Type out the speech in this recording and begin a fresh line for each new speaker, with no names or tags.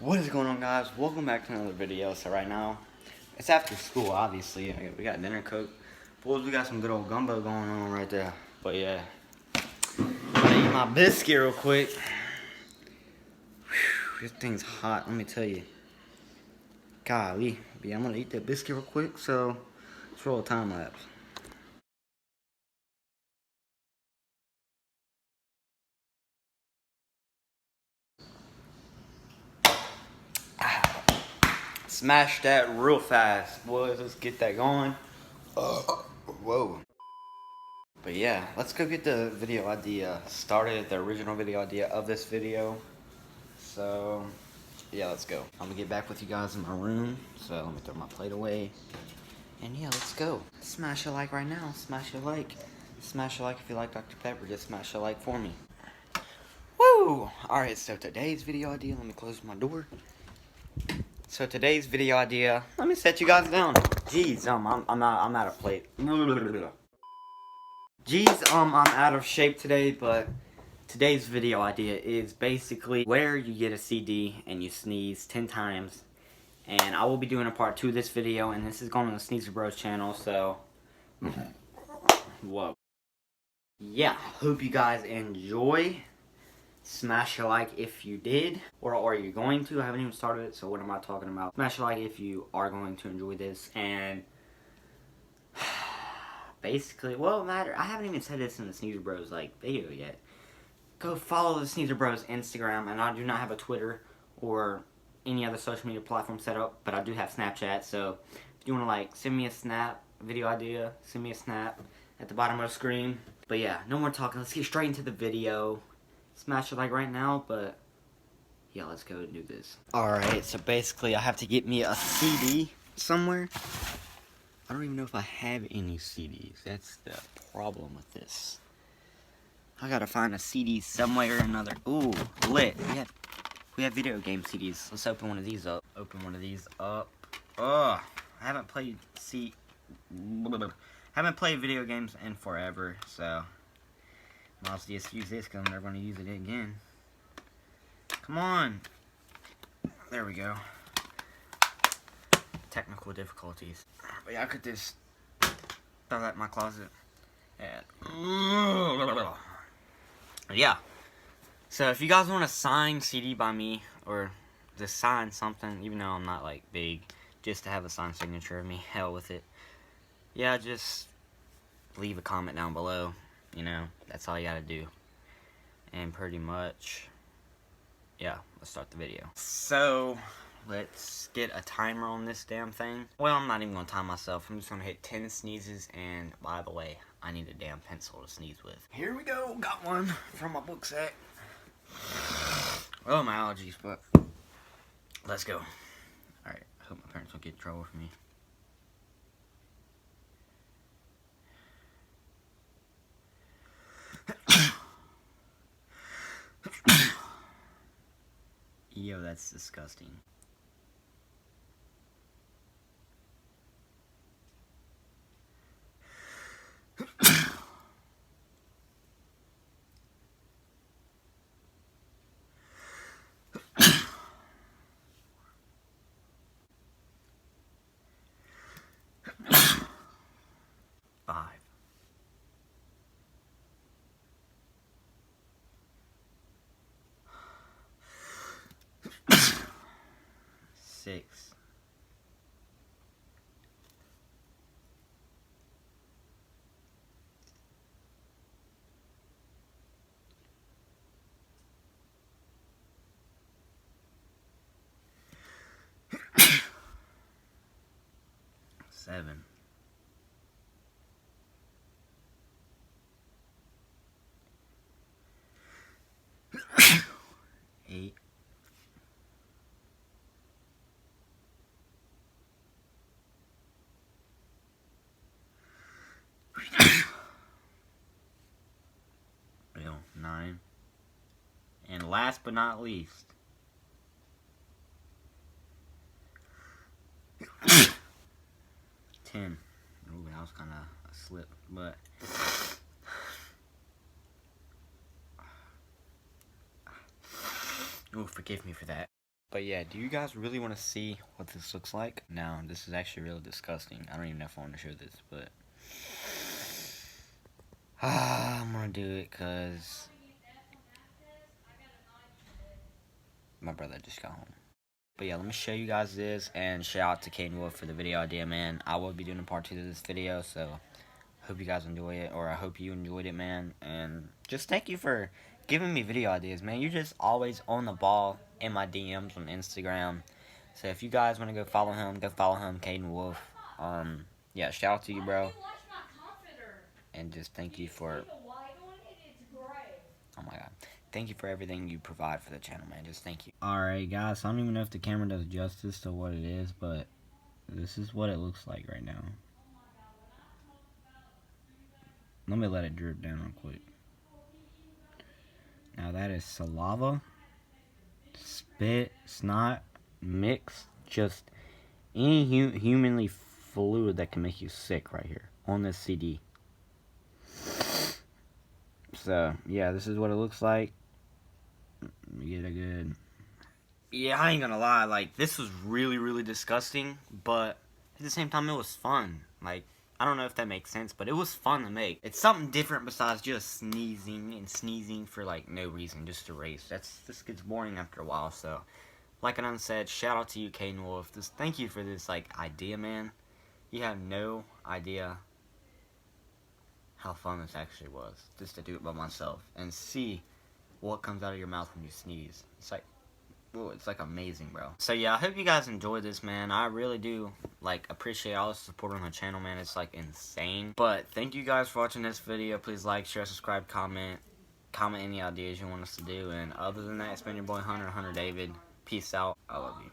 What is going on, guys? Welcome back to another video. So right now, it's after school, obviously. We got dinner cooked. Boys, we got some good old gumbo going on right there. But yeah, I'm gonna eat my biscuit real quick. Whew, this thing's hot, let me tell you. Golly. But yeah, I'm gonna eat that biscuit real quick, so let's roll a time lapse. Smash that real fast, boys. Let's get that going. Whoa. But yeah, let's go get the video idea started, the original video idea of this video. So, yeah, let's go. I'm gonna get back with you guys in my room, so let me throw my plate away. And yeah, let's go. Smash a like right now, smash a like. Smash a like if you like Dr. Pepper, just smash a like for me. Woo! Alright, so today's video idea, let me close my door. So today's video idea, let me set you guys down. Jeez, I'm out of plate. Jeez, I'm out of shape today, but today's video idea is basically where you get a CD and you sneeze 10 times. And I will be doing a part 2 of this video, and this is going on the Sneezer Bros channel, so whoa. Yeah, hope you guys enjoy. Smash a like if you did, or are you going to? I haven't even started it, so what am I talking about? Smash a like if you are going to enjoy this, and basically, well, matter. I haven't even said this in the Sneezer Bros video yet. Go follow the Sneezer Bros Instagram, and I do not have a Twitter or any other social media platform set up, but I do have Snapchat. So if you want to send me a snap video idea, send me a snap at the bottom of the screen. But yeah, no more talking. Let's get straight into the video. Smash a like right now, but yeah, let's go and do this. Alright, so basically I have to get me a CD somewhere. I don't even know if I have any CDs. That's the problem with this. I gotta find a CD somewhere or another. Ooh, lit. We have video game CDs. Let's open one of these up. Open one of these up. Ugh. I haven't played video games in forever, so might as well just use this because I'm never gonna use it again. Come on. There we go. Technical difficulties. But yeah, I could just throw that in my closet. And yeah. So if you guys want a signed CD by me, or just sign something, even though I'm not big, just to have a signed signature of me, hell with it. Yeah, just leave a comment down below. You know, that's all you gotta do. And pretty much, yeah, let's start the video. So, let's get a timer on this damn thing. Well, I'm not even gonna time myself. I'm just gonna hit 10 sneezes, and by the way, I need a damn pencil to sneeze with. Here we go, got one from my book set. Oh, my allergies, but let's go. Alright, I hope my parents don't get in trouble for me. Yo, that's disgusting. Five. Six. Seven. 8. 9. And last but not least, 10. Ooh, that was kind of a slip, but oh, forgive me for that. But yeah, do you guys really want to see what this looks like? No, this is actually really disgusting. I don't even know if I want to show this, but I'm gonna do it because my brother just got home. But yeah, let me show you guys this, and shout out to Caden Wolf for the video idea, man. I will be doing a part 2 to this video, so hope you guys enjoy it, or I hope you enjoyed it, man. And just thank you for giving me video ideas, man. You're just always on the ball in my DMs on Instagram. So if you guys want to go follow him, Caden Wolf. Yeah, shout out to you, bro. And just thank you for, oh my god, thank you for everything you provide for the channel, man. Just thank you. Alright, guys, I don't even know if the camera does justice to what it is, but this is what it looks like right now. Let me let it drip down real quick. Now that is saliva, spit, snot, mixed, just any humanly fluid that can make you sick right here on this CD. So, yeah, this is what it looks like. Let me get a good... Yeah, I ain't gonna lie, like, this was really, really disgusting, but at the same time, it was fun. Like, I don't know if that makes sense, but it was fun to make. It's something different besides just sneezing for, like, no reason, just to race. This gets boring after a while, so... Like I said, shout out to you, Caden Wolf. Just thank you for this, like, idea, man. You have no idea how fun this actually was, just to do it by myself and see what comes out of your mouth when you sneeze. It's like, whoa, it's like amazing, bro. So yeah, I hope you guys enjoyed this, man. I really do, like, appreciate all the support on the channel, man. It's, like, insane. But thank you guys for watching this video. Please like, share, subscribe, comment any ideas you want us to do. And other than that, it's been your boy Hunter David. Peace out. I love you.